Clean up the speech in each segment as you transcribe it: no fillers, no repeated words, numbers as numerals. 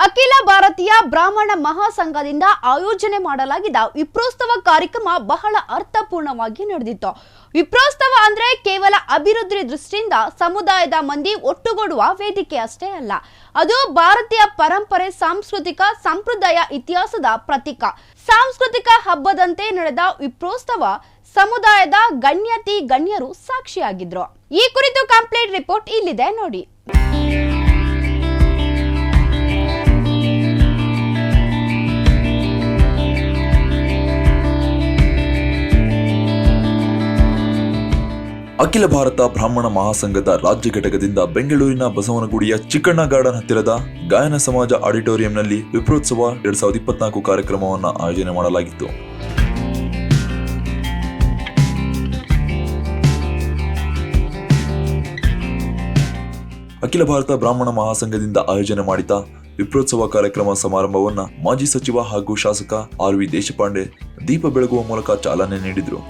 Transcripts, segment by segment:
ಅಖಿಲ ಭಾರತೀಯ ಬ್ರಾಹ್ಮಣ ಮಹಾಸಂಘದಿಂದ ಆಯೋಜನೆ ಮಾಡಲಾಗಿದ್ದ ವಿಪ್ರೋತ್ಸವ ಕಾರ್ಯಕ್ರಮ ಬಹಳ ಅರ್ಥಪೂರ್ಣವಾಗಿ ನಡೆದಿತ್ತು. ವಿಪ್ರೋತ್ಸವ ಅಂದ್ರೆ ಕೇವಲ ಅಭಿವೃದ್ಧಿ ದೃಷ್ಟಿಯಿಂದ ಸಮುದಾಯದ ಮಂದಿ ಒಟ್ಟುಗೂಡುವ ವೇದಿಕೆ ಅಷ್ಟೇ ಅಲ್ಲ, ಅದು ಭಾರತೀಯ ಪರಂಪರೆ, ಸಾಂಸ್ಕೃತಿಕ ಸಂಪ್ರದಾಯ, ಇತಿಹಾಸದ ಪ್ರತೀಕ. ಸಾಂಸ್ಕೃತಿಕ ಹಬ್ಬದಂತೆ ನಡೆದ ವಿಪ್ರೋತ್ಸವ ಸಮುದಾಯದ ಗಣ್ಯರು ಸಾಕ್ಷಿಯಾಗಿದ್ರು. ಈ ಕುರಿತು ಕಂಪ್ಲೀಟ್ ರಿಪೋರ್ಟ್ ಇಲ್ಲಿದೆ ನೋಡಿ. ಅಖಿಲ ಭಾರತ ಬ್ರಾಹ್ಮಣ ಮಹಾಸಂಘದ ರಾಜ್ಯ ಘಟಕದಿಂದ ಬೆಂಗಳೂರಿನ ಬಸವನಗುಡಿಯ ಚಿಕ್ಕಣ್ಣ ಗಾರ್ಡನ್ ಹತ್ತಿರದ ಗಾಯನ ಸಮಾಜ ಆಡಿಟೋರಿಯಂನಲ್ಲಿ ವಿಪ್ರೋತ್ಸವ 2024 ಕಾರ್ಯಕ್ರಮವನ್ನು ಆಯೋಜನೆ ಮಾಡಲಾಗಿತ್ತು. ಅಖಿಲ ಭಾರತ ಬ್ರಾಹ್ಮಣ ಮಹಾಸಂಘದಿಂದ ಆಯೋಜನೆ ಮಾಡಿದ ವಿಪ್ರೋತ್ಸವ ಕಾರ್ಯಕ್ರಮ ಸಮಾರಂಭವನ್ನ ಮಾಜಿ ಸಚಿವ ಹಾಗೂ ಶಾಸಕ ಆರ್.ವಿ. ದೇಶಪಾಂಡೆ ದೀಪ ಬೆಳಗುವ ಮೂಲಕ ಚಾಲನೆ ನೀಡಿದರು.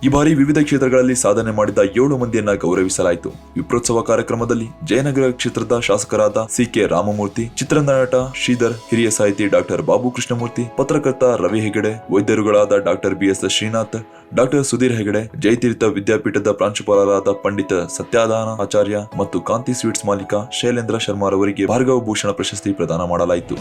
ಈ ಬಾರಿ ವಿವಿಧ ಕ್ಷೇತ್ರಗಳಲ್ಲಿ ಸಾಧನೆ ಮಾಡಿದ 7 ಮಂದಿಯನ್ನ ಗೌರವಿಸಲಾಯಿತು. ವಿಪ್ರೋತ್ಸವ ಕಾರ್ಯಕ್ರಮದಲ್ಲಿ ಜಯನಗರ ಕ್ಷೇತ್ರದ ಶಾಸಕರಾದ ಸಿ.ಕೆ. ರಾಮಮೂರ್ತಿ, ಚಿತ್ರನಟ ಶ್ರೀಧರ್, ಹಿರಿಯ ಸಾಹಿತಿ ಡಾಕ್ಟರ್ ಬಾಬು ಕೃಷ್ಣಮೂರ್ತಿ, ಪತ್ರಕರ್ತ ರವಿ ಹೆಗಡೆ, ವೈದ್ಯರುಗಳಾದ doctor B S. Srinath, doctor Sudhir Hegde, Jayatirtha ವಿದ್ಯಾಪೀಠದ ಪ್ರಾಂಶುಪಾಲರಾದ ಪಂಡಿತ ಸತ್ಯಾಧಾನ ಆಚಾರ್ಯ ಮತ್ತು ಕಾಂತಿ ಸ್ವೀಟ್ಸ್ ಮಾಲೀಕ ಶೈಲೇಂದ್ರ ಶರ್ಮಾರವರಿಗೆ ಭಾರ್ಗವ ಭೂಷಣ ಪ್ರಶಸ್ತಿ ಪ್ರದಾನ ಮಾಡಲಾಯಿತು.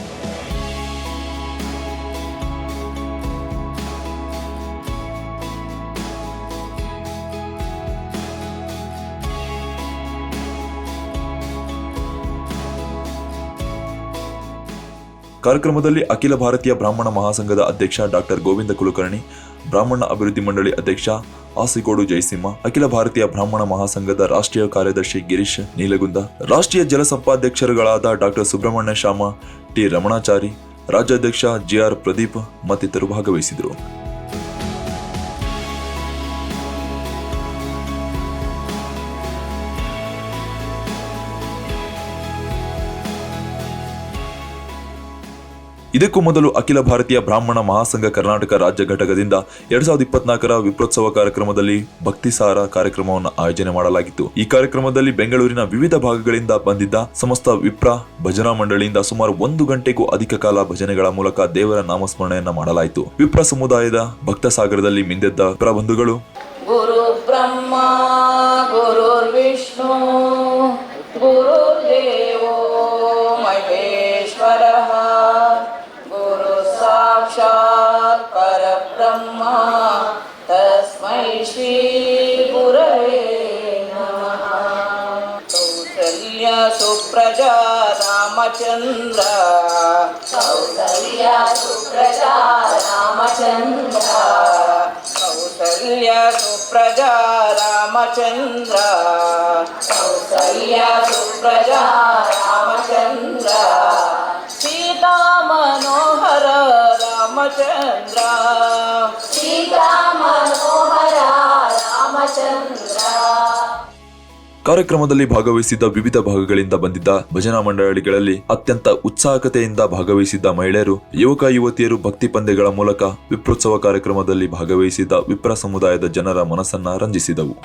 ಕಾರ್ಯಕ್ರಮದಲ್ಲಿ ಅಖಿಲ ಭಾರತೀಯ ಬ್ರಾಹ್ಮಣ ಮಹಾಸಂಘದ ಅಧ್ಯಕ್ಷ ಡಾಕ್ಟರ್ ಗೋವಿಂದ ಕುಲಕರ್ಣಿ, ಬ್ರಾಹ್ಮಣ ಅಭಿವೃದ್ಧಿ ಮಂಡಳಿ ಅಧ್ಯಕ್ಷ ಆಸಿಗೋಡು ಜಯಸಿಂಹ, ಅಖಿಲ ಭಾರತೀಯ ಬ್ರಾಹ್ಮಣ ಮಹಾಸಂಘದ ರಾಷ್ಟ್ರೀಯ ಕಾರ್ಯದರ್ಶಿ ಗಿರೀಶ್ ನೀಲಗುಂದ, ರಾಷ್ಟ್ರೀಯ ಜಲ ಸಂಪಾಧ್ಯಕ್ಷರುಗಳಾದ ಡಾಕ್ಟರ್ ಸುಬ್ರಹ್ಮಣ್ಯ ಶಾಮ, ಟಿ ರಮಣಾಚಾರಿ, ರಾಜ್ಯಾಧ್ಯಕ್ಷ ಜಿಆರ್ ಪ್ರದೀಪ್ ಮತ್ತಿತರರು ಭಾಗವಹಿಸಿದರು. ಇದಕ್ಕೂ ಮೊದಲು ಅಖಿಲ ಭಾರತೀಯ ಬ್ರಾಹ್ಮಣ ಮಹಾಸಂಘ ಕರ್ನಾಟಕ ರಾಜ್ಯ ಘಟಕದಿಂದ 2024 ವಿಪ್ರೋತ್ಸವ ಕಾರ್ಯಕ್ರಮದಲ್ಲಿ ಭಕ್ತಿಸಾರ ಕಾರ್ಯಕ್ರಮವನ್ನು ಆಯೋಜನೆ ಮಾಡಲಾಗಿತ್ತು. ಈ ಕಾರ್ಯಕ್ರಮದಲ್ಲಿ ಬೆಂಗಳೂರಿನ ವಿವಿಧ ಭಾಗಗಳಿಂದ ಬಂದಿದ್ದ ಸಮಸ್ತ ವಿಪ್ರ ಭಜನಾ ಮಂಡಳಿಯಿಂದ ಸುಮಾರು 1 ಗಂಟೆಗೂ ಅಧಿಕ ಕಾಲ ಭಜನೆಗಳ ಮೂಲಕ ದೇವರ ನಾಮಸ್ಮರಣೆಯನ್ನ ಮಾಡಲಾಯಿತು. ವಿಪ್ರ ಸಮುದಾಯದ ಭಕ್ತ ಸಾಗರದಲ್ಲಿ ಮಿಂದೆದ್ದ ಪ್ರಬಂಧುಗಳು ಗುರು ಬ್ರಹ್ಮ ಗುರು ವಿಷ್ಣು ಗುರು ದೇವೋ ಮಹೇಶ್ವರ ಸಾಕ್ಷಾತ್ ಪರಬ್ರಹ್ಮ ತಸ್ಮೈ ಶ್ರೀ ಗುರವೇ ನಮಃ. ಕೌಸಲ್ಯ ಸುಪ್ರಜಾ ರಾಮಚಂದ್ರ, ಕೌಸಲ್ಯ ಸುಪ್ರಜಾ ರಾಮಚಂದ್ರ, ಕೌಸಲ್ಯ ಸುಪ್ರಜಾ ರಾಮಚಂದ್ರ, ಕೌಸಲ್ಯ ಸುಪ್ರಜಾ ರಾಮಚಂದ್ರ, ಸೀತಾ ಮನೋಹರ ರಾಮಚಂದ್ರ, ಸೀತಾ ಮನೋಹರ ರಾಮಚಂದ್ರ. ಕಾರ್ಯಕ್ರಮದಲ್ಲಿ ಭಾಗವಹಿಸಿದ್ದ ವಿವಿಧ ಭಾಗಗಳಿಂದ ಬಂದಿದ್ದ ಭಜನಾ ಮಂಡಳಿಗಳಲ್ಲಿ ಅತ್ಯಂತ ಉತ್ಸಾಹಕತೆಯಿಂದ ಭಾಗವಹಿಸಿದ್ದ ಮಹಿಳೆಯರು, ಯುವಕ ಯುವತಿಯರು ಭಕ್ತಿ ಪಂದ್ಯಗಳ ಮೂಲಕ ವಿಪ್ರೋತ್ಸವ ಕಾರ್ಯಕ್ರಮದಲ್ಲಿ ಭಾಗವಹಿಸಿದ್ದ ವಿಪ್ರ ಸಮುದಾಯದ ಜನರ ಮನಸ್ಸನ್ನ ರಂಜಿಸಿದವು.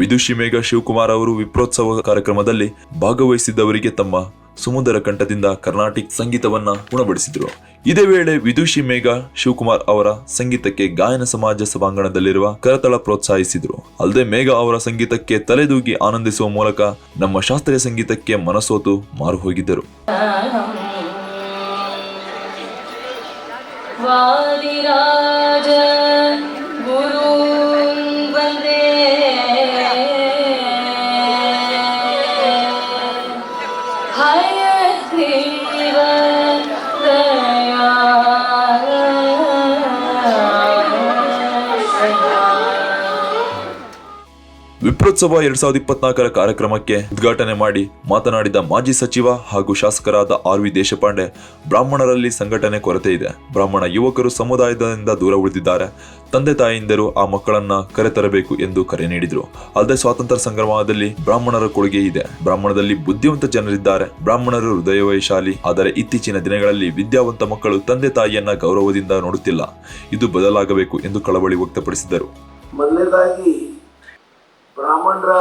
ವಿದುಷಿ ಮೇಘ ಶಿವಕುಮಾರ್ ಅವರು ವಿಪ್ರೋತ್ಸವ ಕಾರ್ಯಕ್ರಮದಲ್ಲಿ ಭಾಗವಹಿಸಿದ್ದವರಿಗೆ ತಮ್ಮ ಸುಮುದರ ಕಂಠದಿಂದ ಕರ್ನಾಟಿಕ್ ಸಂಗೀತವನ್ನ ಉಣಬಡಿಸಿದ್ರು. ಇದೇ ವೇಳೆ ವಿದುಷಿ ಮೇಘ ಶಿವಕುಮಾರ್ ಅವರ ಸಂಗೀತಕ್ಕೆ ಗಾಯನ ಸಮಾಜ ಸಭಾಂಗಣದಲ್ಲಿರುವ ಕರತಳ ಪ್ರೋತ್ಸಾಹಿಸಿದ್ರು. ಅಲ್ಲದೆ ಮೇಘ ಅವರ ಸಂಗೀತಕ್ಕೆ ತಲೆದೂಗಿ ಆನಂದಿಸುವ ಮೂಲಕ ನಮ್ಮ ಶಾಸ್ತ್ರೀಯ ಸಂಗೀತಕ್ಕೆ ಮನಸೋತು ಮಾರು ಹೋಗಿದ್ದರು. ವಾದಿರಾಜ ಗುರು ವಂದೇ ಹಯಗ್ರೀವ ದಯಾ ವಿಪ್ರೋತ್ಸವ 2024 ಕಾರ್ಯಕ್ರಮಕ್ಕೆ ಉದ್ಘಾಟನೆ ಮಾಡಿ ಮಾತನಾಡಿದ ಮಾಜಿ ಸಚಿವ ಹಾಗೂ ಶಾಸಕರಾದ ಆರ್ ವಿ ದೇಶಪಾಂಡೆ, ಬ್ರಾಹ್ಮಣರಲ್ಲಿ ಸಂಘಟನೆ ಕೊರತೆ ಇದೆ. ಬ್ರಾಹ್ಮಣ ಯುವಕರು ಸಮುದಾಯದಿಂದ ದೂರ ಉಳಿದಿದ್ದಾರೆ. ತಂದೆ ತಾಯಿಯಿಂದರು ಆ ಮಕ್ಕಳನ್ನ ಕರೆತರಬೇಕು ಎಂದು ಕರೆ ನೀಡಿದರು. ಅಲ್ಲದೆ ಸ್ವಾತಂತ್ರ್ಯ ಸಂಗ್ರಾಮದಲ್ಲಿ ಬ್ರಾಹ್ಮಣರ ಕೊಡುಗೆ ಇದೆ. ಬ್ರಾಹ್ಮಣದಲ್ಲಿ ಬುದ್ಧಿವಂತ ಜನರಿದ್ದಾರೆ. ಬ್ರಾಹ್ಮಣರು ಹೃದಯವೈಶಾಲಿ. ಆದರೆ ಇತ್ತೀಚಿನ ದಿನಗಳಲ್ಲಿ ವಿದ್ಯಾವಂತ ಮಕ್ಕಳು ತಂದೆ ತಾಯಿಯನ್ನ ಗೌರವದಿಂದ ನೋಡುತ್ತಿಲ್ಲ. ಇದು ಬದಲಾಗಬೇಕು ಎಂದು ಕಳವಳಿ ವ್ಯಕ್ತಪಡಿಸಿದರು. ಮೊದಲನೇದಾಗಿ ಬ್ರಾಹ್ಮಣರ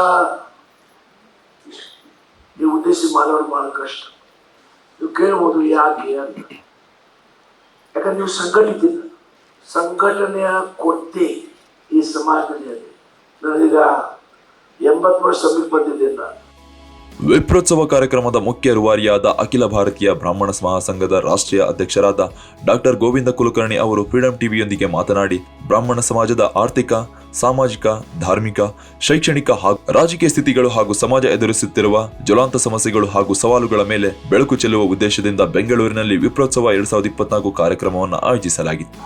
ನೀವು ಉದ್ದೇಶ ಮಾಡೋದು ಬಹಳ ಕಷ್ಟ. ನೀವು ಕೇಳ್ಬೋದು ಯಾಕೆ ಅಂತ. ಯಾಕಂದ್ರೆ ನೀವು ಸಂಘಟಿತ ಸಂಘಟನೆಯ ಕೊರತೆ ಈ ಸಮಾಜದಲ್ಲಿ ಇದೆ. ನನಗೀಗ 80 ವರ್ಷ ಸಮೀಪ ಬಂದಿದ್ದೆ ನಾನು. ವಿಪ್ರೋತ್ಸವ ಕಾರ್ಯಕ್ರಮದ ಮುಖ್ಯ ರೂವಾರಿಯಾದ ಅಖಿಲ ಭಾರತೀಯ ಬ್ರಾಹ್ಮಣ ಮಹಾಸಂಘದ ರಾಷ್ಟ್ರೀಯ ಅಧ್ಯಕ್ಷರಾದ ಡಾಕ್ಟರ್ ಗೋವಿಂದ ಕುಲಕರ್ಣಿ ಅವರು ಫ್ರೀಡಂ ಟಿವಿಯೊಂದಿಗೆ ಮಾತನಾಡಿ, ಬ್ರಾಹ್ಮಣ ಸಮಾಜದ ಆರ್ಥಿಕ, ಸಾಮಾಜಿಕ, ಧಾರ್ಮಿಕ, ಶೈಕ್ಷಣಿಕ ಹಾಗೂ ರಾಜಕೀಯ ಸ್ಥಿತಿಗಳು ಹಾಗೂ ಸಮಾಜ ಎದುರಿಸುತ್ತಿರುವ ಜ್ವಲಾಂತ ಸಮಸ್ಯೆಗಳು ಹಾಗೂ ಸವಾಲುಗಳ ಮೇಲೆ ಬೆಳಕು ಚೆಲ್ಲುವ ಉದ್ದೇಶದಿಂದ ಬೆಂಗಳೂರಿನಲ್ಲಿ ವಿಪ್ರೋತ್ಸವ 2024 ಕಾರ್ಯಕ್ರಮವನ್ನು ಆಯೋಜಿಸಲಾಗಿತ್ತು.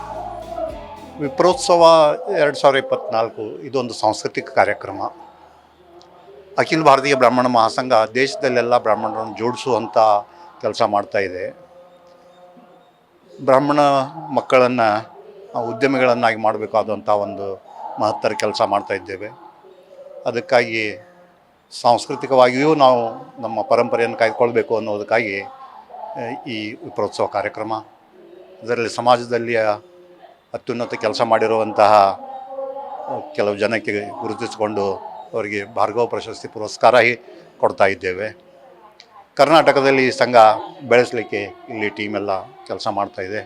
ವಿಪ್ರೋತ್ಸವ 2024 ಇದೊಂದು ಸಾಂಸ್ಕೃತಿಕ ಕಾರ್ಯಕ್ರಮ. ಅಖಿಲ ಭಾರತೀಯ ಬ್ರಾಹ್ಮಣ ಮಹಾಸಂಘ ದೇಶದಲ್ಲೆಲ್ಲ ಬ್ರಾಹ್ಮಣರನ್ನು ಜೋಡಿಸುವಂಥ ಕೆಲಸ ಮಾಡ್ತಾ ಇದೆ. ಬ್ರಾಹ್ಮಣ ಮಕ್ಕಳನ್ನು ಉದ್ಯಮಿಗಳನ್ನಾಗಿ ಮಾಡಬೇಕಾದಂಥ ಒಂದು ಮಹತ್ತರ ಕೆಲಸ ಮಾಡ್ತಾ ಇದ್ದೇವೆ. ಅದಕ್ಕಾಗಿ ಸಾಂಸ್ಕೃತಿಕವಾಗಿಯೂ ನಾವು ನಮ್ಮ ಪರಂಪರೆಯನ್ನು ಕಾಯ್ದುಕೊಳ್ಬೇಕು ಅನ್ನೋದಕ್ಕಾಗಿ ಈ ವಿಪ್ರೋತ್ಸವ ಕಾರ್ಯಕ್ರಮ. ಇದರಲ್ಲಿ ಸಮಾಜದಲ್ಲಿ ಅತ್ಯುನ್ನತ ಕೆಲಸ ಮಾಡಿರುವಂತಹ ಕೆಲವು ಜನಕ್ಕೆ ಗುರುತಿಸಿಕೊಂಡು ಅವರಿಗೆ ಭಾರ್ಗವ ಪ್ರಶಸ್ತಿ ಪುರಸ್ಕಾರ ಕೊಡ್ತಾ ಇದ್ದೇವೆ. ಕರ್ನಾಟಕದಲ್ಲಿ ಸಂಘ ಬೆಳೆಸಲಿಕ್ಕೆ ಇಲ್ಲಿ ಟೀಮ್ ಎಲ್ಲ ಕೆಲಸ ಮಾಡ್ತಾ ಇದೆ.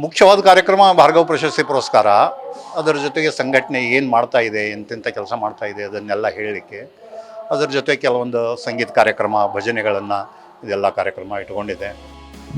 ಮುಖ್ಯವಾದ ಕಾರ್ಯಕ್ರಮ ಭಾರ್ಗವ ಪ್ರಶಸ್ತಿ ಪುರಸ್ಕಾರ. ಅದರ ಜೊತೆಗೆ ಸಂಘಟನೆ ಏನು ಮಾಡ್ತಾ ಇದೆ, ಎಂತೆಂಥ ಕೆಲಸ ಮಾಡ್ತಾ ಇದೆ ಅದನ್ನೆಲ್ಲ ಹೇಳಲಿಕ್ಕೆ, ಅದರ ಜೊತೆ ಕೆಲವೊಂದು ಸಂಗೀತ ಕಾರ್ಯಕ್ರಮ, ಭಜನೆಗಳನ್ನು ಇದೆಲ್ಲ ಕಾರ್ಯಕ್ರಮ ಇಟ್ಕೊಂಡಿದೆ.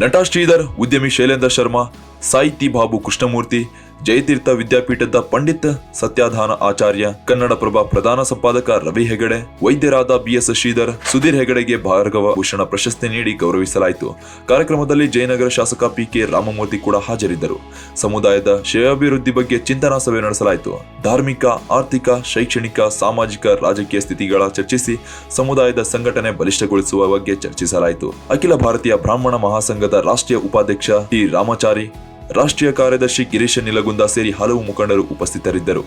ನಟ ಶ್ರೀಧರ್, ಉದ್ಯಮಿ ಶೈಲೇಂದ್ರ ಶರ್ಮಾ, ಸಾಹಿತಿ ಬಾಬು ಕೃಷ್ಣಮೂರ್ತಿ, ಜಯತೀರ್ಥ ವಿದ್ಯಾಪೀಠದ ಪಂಡಿತ್ ಸತ್ಯಾಧಾನ ಆಚಾರ್ಯ, ಕನ್ನಡಪ್ರಭ ಪ್ರಧಾನ ಸಂಪಾದಕ ರವಿ ಹೆಗಡೆ, ವೈದ್ಯರಾದ BS ಶ್ರೀಧರ್, ಸುಧೀರ್ ಹೆಗಡೆಗೆ ಭಾರ್ಗವ ಭೂಷಣ ಪ್ರಶಸ್ತಿ ನೀಡಿ ಗೌರವಿಸಲಾಯಿತು. ಕಾರ್ಯಕ್ರಮದಲ್ಲಿ ಜಯನಗರ ಶಾಸಕ PK ರಾಮಮೂರ್ತಿ ಕೂಡ ಹಾಜರಿದ್ದರು. ಸಮುದಾಯದ ಶ್ರೇಯಾಭಿವೃದ್ಧಿ ಬಗ್ಗೆ ಚಿಂತನಾ ಸಭೆ ನಡೆಸಲಾಯಿತು. ಧಾರ್ಮಿಕ, ಆರ್ಥಿಕ, ಶೈಕ್ಷಣಿಕ, ಸಾಮಾಜಿಕ, ರಾಜಕೀಯ ಸ್ಥಿತಿಗಳ ಚರ್ಚಿಸಿ ಸಮುದಾಯದ ಸಂಘಟನೆ ಬಲಿಷ್ಠಗೊಳಿಸುವ ಬಗ್ಗೆ ಚರ್ಚಿಸಲಾಯಿತು. ಅಖಿಲ ಭಾರತೀಯ ಬ್ರಾಹ್ಮಣ ಮಹಾಸಂಘದ ರಾಷ್ಟ್ರೀಯ ಉಪಾಧ್ಯಕ್ಷ T ರಾಮಾಚಾರಿ, ರಾಷ್ಟ್ರೀಯ ಕಾರ್ಯದರ್ಶಿ ಗಿರೀಶ ನಿಲಗುಂದ ಸೇರಿ ಹಲವು ಮುಖಂಡರು ಉಪಸ್ಥಿತರಿದ್ದರು.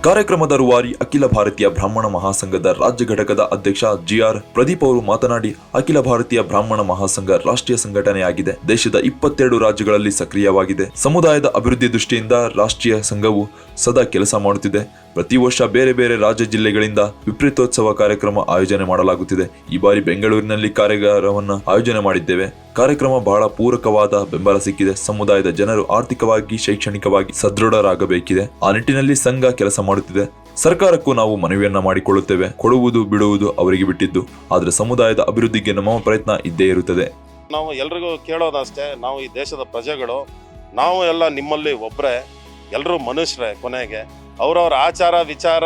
ಕಾರ್ಯಕ್ರಮದ ರೂವಾರಿ ಅಖಿಲ ಭಾರತೀಯ ಬ್ರಾಹ್ಮಣ ಮಹಾಸಂಘದ ರಾಜ್ಯ ಘಟಕದ ಅಧ್ಯಕ್ಷ GR ಪ್ರದೀಪ್ ಅವರು ಮಾತನಾಡಿ, ಅಖಿಲ ಭಾರತೀಯ ಬ್ರಾಹ್ಮಣ ಮಹಾಸಂಘ ರಾಷ್ಟ್ರೀಯ ಸಂಘಟನೆಯಾಗಿದೆ. ದೇಶದ 22 ರಾಜ್ಯಗಳಲ್ಲಿ ಸಕ್ರಿಯವಾಗಿದೆ. ಸಮುದಾಯದ ಅಭಿವೃದ್ಧಿ ದೃಷ್ಟಿಯಿಂದ ರಾಷ್ಟ್ರೀಯ ಸಂಘವು ಸದಾ ಕೆಲಸ ಮಾಡುತ್ತಿದೆ. ಪ್ರತಿ ವರ್ಷ ಬೇರೆ ಬೇರೆ ರಾಜ್ಯ ಜಿಲ್ಲೆಗಳಿಂದ ವಿಪ್ರೋತ್ಸವ ಕಾರ್ಯಕ್ರಮ ಆಯೋಜನೆ ಮಾಡಲಾಗುತ್ತಿದೆ. ಈ ಬಾರಿ ಬೆಂಗಳೂರಿನಲ್ಲಿ ಕಾರ್ಯಾಗಾರವನ್ನು ಆಯೋಜನೆ ಮಾಡಿದ್ದೇವೆ. ಕಾರ್ಯಕ್ರಮ ಬಹಳ ಪೂರಕವಾದ ಬೆಂಬಲ ಸಿಕ್ಕಿದೆ. ಸಮುದಾಯದ ಜನರು ಆರ್ಥಿಕವಾಗಿ, ಶೈಕ್ಷಣಿಕವಾಗಿ ಸದೃಢರಾಗಬೇಕಿದೆ. ಆ ನಿಟ್ಟಿನಲ್ಲಿ ಸಂಘ ಕೆಲಸ ಮಾಡುತ್ತಿದೆ. ಸರ್ಕಾರಕ್ಕೂ ನಾವು ಮನವಿಯನ್ನ ಮಾಡಿಕೊಳ್ಳುತ್ತೇವೆ. ಕೊಡುವುದು ಬಿಡುವುದು ಅವರಿಗೆ ಬಿಟ್ಟಿದ್ದು, ಆದರೆ ಸಮುದಾಯದ ಅಭಿವೃದ್ಧಿಗೆ ನಮ್ಮ ಪ್ರಯತ್ನ ಇದ್ದೇ ಇರುತ್ತದೆ. ನಾವು ಎಲ್ರಿಗೂ ಕೇಳೋದಷ್ಟೇ, ನಾವು ಈ ದೇಶದ ಪ್ರಜೆಗಳು, ನಾವು ಎಲ್ಲ ನಿಮ್ಮಲ್ಲಿ ಒಬ್ಬರೇ, ಎಲ್ಲರೂ ಮನುಷ್ಯರೇ. ಕೊನೆಗೆ ಅವ್ರವ್ರ ಆಚಾರ ವಿಚಾರ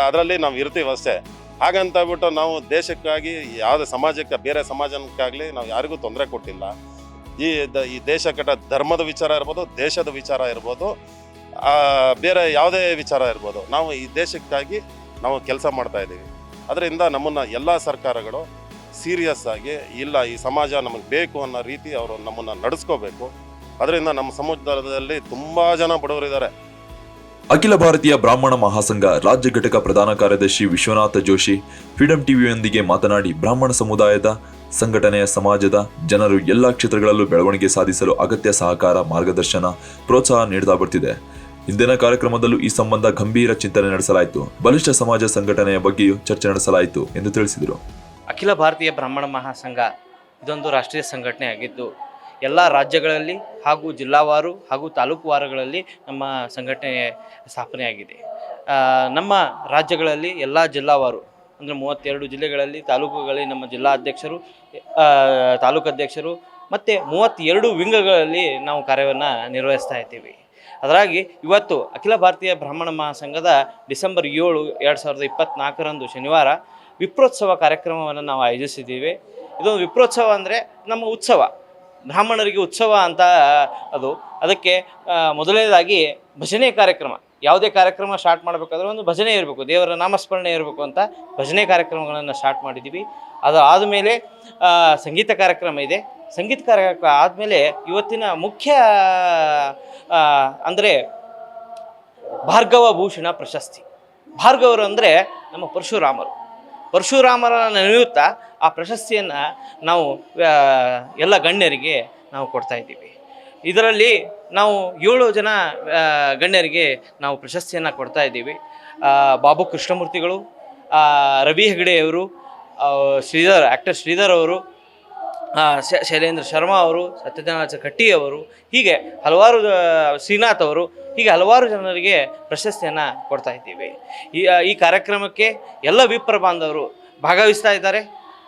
ಅದರಲ್ಲಿ ನಾವು ಇರ್ತೀವಿ ಅಷ್ಟೇ. ಹಾಗಂತ ಬಿಟ್ಟು ನಾವು ದೇಶಕ್ಕಾಗಿ ಯಾವುದೇ ಸಮಾಜಕ್ಕೆ, ಬೇರೆ ಸಮಾಜಕ್ಕಾಗಲಿ ನಾವು ಯಾರಿಗೂ ತೊಂದರೆ ಕೊಟ್ಟಿಲ್ಲ. ಈ ದೇಶ ಕಟ್ಟ ಧರ್ಮದ ವಿಚಾರ ಇರ್ಬೋದು, ದೇಶದ ವಿಚಾರ ಇರ್ಬೋದು, ಬೇರೆ ಯಾವುದೇ ವಿಚಾರ ಇರ್ಬೋದು, ನಾವು ಈ ದೇಶಕ್ಕಾಗಿ ನಾವು ಕೆಲಸ ಮಾಡ್ತಾ ಇದ್ದೀವಿ. ಅದರಿಂದ ನಮ್ಮನ್ನು ಎಲ್ಲ ಸರ್ಕಾರಗಳು ಸೀರಿಯಸ್ ಆಗಿ, ಇಲ್ಲ ಈ ಸಮಾಜ ನಮಗೆ ಬೇಕು ಅನ್ನೋ ರೀತಿ ಅವರು ನಮ್ಮನ್ನು ನಡೆಸ್ಕೋಬೇಕು. ಅದರಿಂದ ನಮ್ಮ ಸಮುದಾಯದಲ್ಲಿ ತುಂಬ ಜನ ಬಡವರಿದ್ದಾರೆ. ಅಖಿಲ ಭಾರತೀಯ ಬ್ರಾಹ್ಮಣ ಮಹಾಸಂಘ ರಾಜ್ಯ ಘಟಕ ಪ್ರಧಾನ ಕಾರ್ಯದರ್ಶಿ ವಿಶ್ವನಾಥ ಜೋಶಿ ಫ್ರೀಡಂ ಟಿವಿಯೊಂದಿಗೆ ಮಾತನಾಡಿ, ಬ್ರಾಹ್ಮಣ ಸಮುದಾಯದ ಸಂಘಟನೆಯ ಸಮಾಜದ ಜನರು ಎಲ್ಲಾ ಕ್ಷೇತ್ರಗಳಲ್ಲೂ ಬೆಳವಣಿಗೆ ಸಾಧಿಸಲು ಅಗತ್ಯ ಸಹಕಾರ, ಮಾರ್ಗದರ್ಶನ, ಪ್ರೋತ್ಸಾಹ ನೀಡುತ್ತಾ ಬರ್ತಿದೆ. ಇಂದಿನ ಕಾರ್ಯಕ್ರಮದಲ್ಲೂ ಈ ಸಂಬಂಧ ಗಂಭೀರ ಚಿಂತನೆ ನಡೆಸಲಾಯಿತು. ಬಲಿಷ್ಠ ಸಮಾಜ ಸಂಘಟನೆಯ ಬಗ್ಗೆಯೂ ಚರ್ಚೆ ನಡೆಸಲಾಯಿತು ಎಂದು ತಿಳಿಸಿದರು. ಅಖಿಲ ಭಾರತೀಯ ಬ್ರಾಹ್ಮಣ ಮಹಾಸಂಘ ಇದೊಂದು ರಾಷ್ಟ್ರೀಯ ಸಂಘಟನೆ ಆಗಿದ್ದು ಎಲ್ಲ ರಾಜ್ಯಗಳಲ್ಲಿ ಹಾಗೂ ಜಿಲ್ಲಾವಾರು ಹಾಗೂ ತಾಲೂಕುವಾರುಗಳಲ್ಲಿ ನಮ್ಮ ಸಂಘಟನೆ ಸ್ಥಾಪನೆಯಾಗಿದೆ. ನಮ್ಮ ರಾಜ್ಯಗಳಲ್ಲಿ ಎಲ್ಲ ಜಿಲ್ಲಾವಾರು ಅಂದರೆ 32 ಜಿಲ್ಲೆಗಳಲ್ಲಿ ತಾಲೂಕುಗಳಲ್ಲಿ ನಮ್ಮ ಜಿಲ್ಲಾ ಅಧ್ಯಕ್ಷರು, ತಾಲೂಕು ಅಧ್ಯಕ್ಷರು ಮತ್ತು 32 ವಿಂಗಗಳಲ್ಲಿ ನಾವು ಕಾರ್ಯವನ್ನು ನಿರ್ವಹಿಸ್ತಾ ಇದ್ದೀವಿ. ಅದರಾಗಿ ಇವತ್ತು ಅಖಿಲ ಭಾರತೀಯ ಬ್ರಾಹ್ಮಣ ಮಹಾಸಂಘದ ಡಿಸೆಂಬರ್ 7, 2024 ಶನಿವಾರ ವಿಪ್ರೋತ್ಸವ ಕಾರ್ಯಕ್ರಮವನ್ನು ನಾವು ಆಯೋಜಿಸಿದ್ದೀವಿ. ಇದೊಂದು ವಿಪ್ರೋತ್ಸವ ಅಂದರೆ ನಮ್ಮ ಉತ್ಸವ, ಬ್ರಾಹ್ಮಣರಿಗೆ ಉತ್ಸವ ಅಂತ ಅದಕ್ಕೆ ಮೊದಲನೇದಾಗಿ ಭಜನೆ ಕಾರ್ಯಕ್ರಮ. ಯಾವುದೇ ಕಾರ್ಯಕ್ರಮ ಸ್ಟಾರ್ಟ್ ಮಾಡಬೇಕಾದ್ರೆ ಒಂದು ಭಜನೆ ಇರಬೇಕು, ದೇವರ ನಾಮಸ್ಮರಣೆ ಇರಬೇಕು ಅಂತ ಭಜನೆ ಕಾರ್ಯಕ್ರಮಗಳನ್ನು ಸ್ಟಾರ್ಟ್ ಮಾಡಿದ್ದೀವಿ. ಅದು ಆದಮೇಲೆ ಸಂಗೀತ ಕಾರ್ಯಕ್ರಮ ಇದೆ. ಸಂಗೀತ ಕಾರ್ಯಕ್ರಮ ಆದಮೇಲೆ ಇವತ್ತಿನ ಮುಖ್ಯ ಅಂದರೆ ಭಾರ್ಗವ ಭೂಷಣ ಪ್ರಶಸ್ತಿ. ಭಾರ್ಗವರು ಅಂದರೆ ನಮ್ಮ ಪರಶುರಾಮರ ನೆನೆಯುತ್ತಾ ಆ ಪ್ರಶಸ್ತಿಯನ್ನು ನಾವು ಎಲ್ಲ ಗಣ್ಯರಿಗೆ ನಾವು ಕೊಡ್ತಾ ಇದ್ದೀವಿ. ಇದರಲ್ಲಿ ನಾವು 7 ಜನ ಗಣ್ಯರಿಗೆ ನಾವು ಪ್ರಶಸ್ತಿಯನ್ನು ಕೊಡ್ತಾ ಇದ್ದೀವಿ. ಬಾಬು ಕೃಷ್ಣಮೂರ್ತಿಗಳು, ರವಿ ಹೆಗಡೆಯವರು, ಆ್ಯಕ್ಟರ್ ಶ್ರೀಧರ್ ಅವರು, ಶೈಲೇಂದ್ರ ಶರ್ಮಾ ಅವರು, ಸತ್ಯನಾರಾಯಣ ಕಟ್ಟಿಯವರು, ಹೀಗೆ ಹಲವಾರು, ಶ್ರೀನಾಥ್ ಅವರು, ಹೀಗೆ ಹಲವಾರು ಜನರಿಗೆ ಪ್ರಶಸ್ತಿಯನ್ನು ಕೊಡ್ತಾ ಇದ್ದೀವಿ. ಈ ಕಾರ್ಯಕ್ರಮಕ್ಕೆ ಎಲ್ಲ ವಿಪ್ರ ಬಾಂಧವರು ಭಾಗವಹಿಸ್ತಾ ಇದ್ದಾರೆ.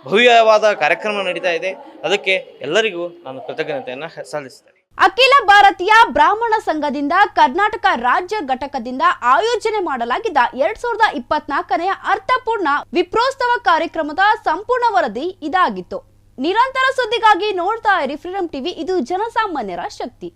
ಭವ್ಯವಾದ ಕಾರ್ಯಕ್ರಮ ನಡೀತಾ ಇದೆ. ಅದಕ್ಕೆ ಎಲ್ಲರಿಗೂ ನಾನು ಕೃತಜ್ಞತೆಯನ್ನು ಸಲ್ಲಿಸ್ತೇನೆ. ಅಖಿಲ ಭಾರತೀಯ ಬ್ರಾಹ್ಮಣ ಸಂಘದಿಂದ ಕರ್ನಾಟಕ ರಾಜ್ಯ ಘಟಕದಿಂದ ಆಯೋಜನೆ ಮಾಡಲಾಗಿದ್ದ 2024ನೇ ಅರ್ಥಪೂರ್ಣ ವಿಪ್ರೋತ್ಸವ ಕಾರ್ಯಕ್ರಮದ ಸಂಪೂರ್ಣ ವರದಿ ಇದಾಗಿತ್ತು. ನಿರಂತರ ಸುದ್ದಿಗಾಗಿ ನೋಡ್ತಾ ಇರಿ ಫ್ರೀಡಂ ಟಿವಿ, ಇದು ಜನಸಾಮಾನ್ಯರ ಶಕ್ತಿ.